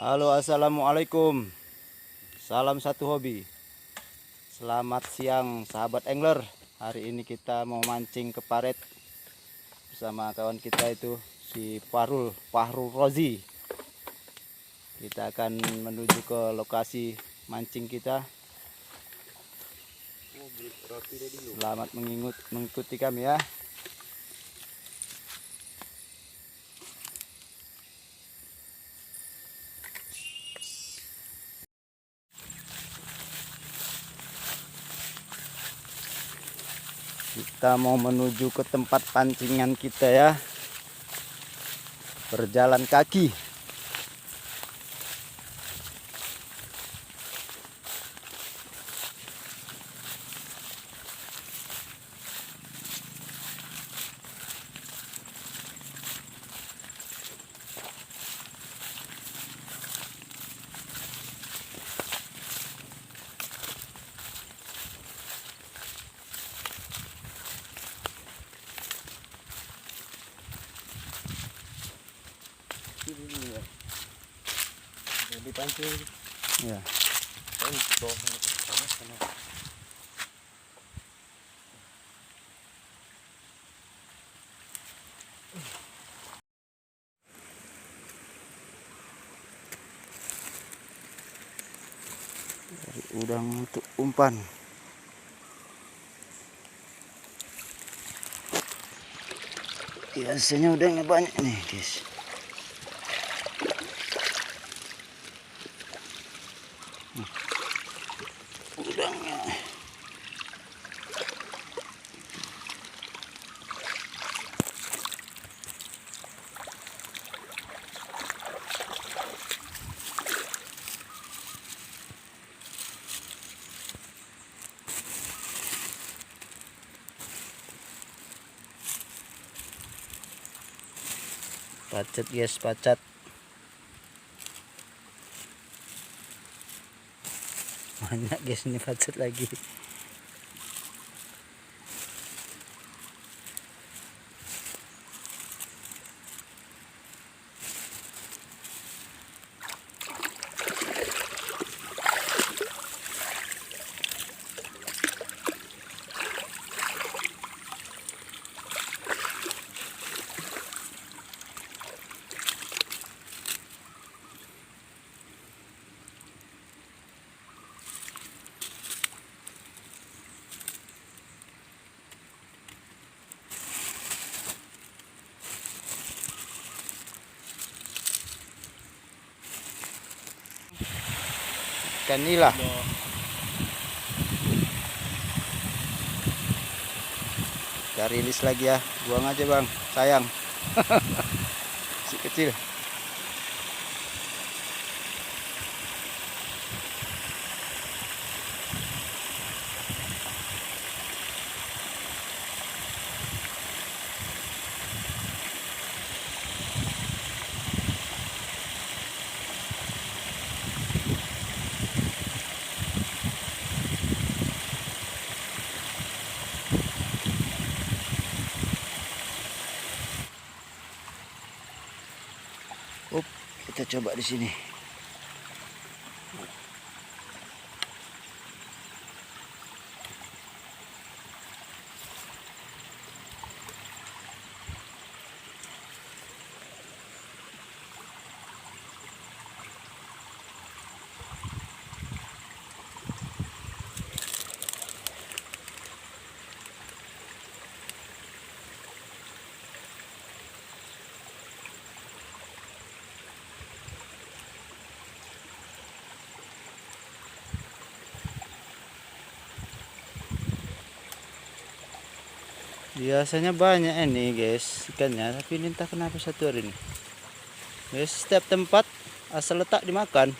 Halo, assalamualaikum. Salam satu hobi. Selamat siang, sahabat angler. Hari ini kita mau mancing ke paret bersama kawan kita itu si Fahrul Rozi. Kita akan menuju ke lokasi mancing kita. Selamat mengikuti kami ya. Kita mau menuju ke tempat pancingan kita ya. Berjalan kaki. Jadi pancing Ya. Cari udang untuk umpan. Biasanya udangnya banyak nih, guys. Udangnya. Pacet guys, pacet. Banyak guys, ini pacet lagi. Ikan nila. Kita rilis lagi ya. Buang aja bang, sayang. Si kecil. Kita coba di sini. Biasanya banyak ini guys ikannya, tapi ini entah kenapa satu hari ini. Guys, setiap tempat asal letak dimakan.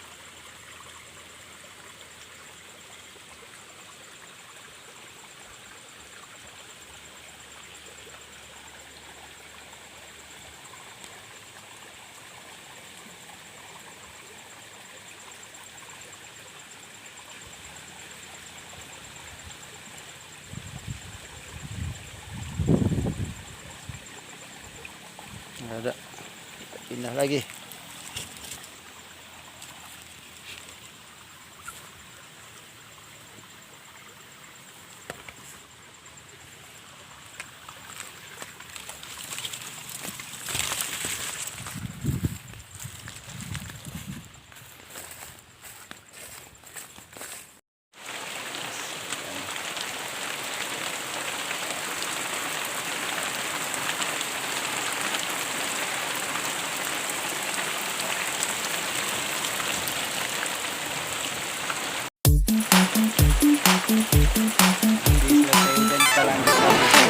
Nggak ada. Kita pindah lagi.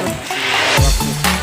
Masih ada waktu.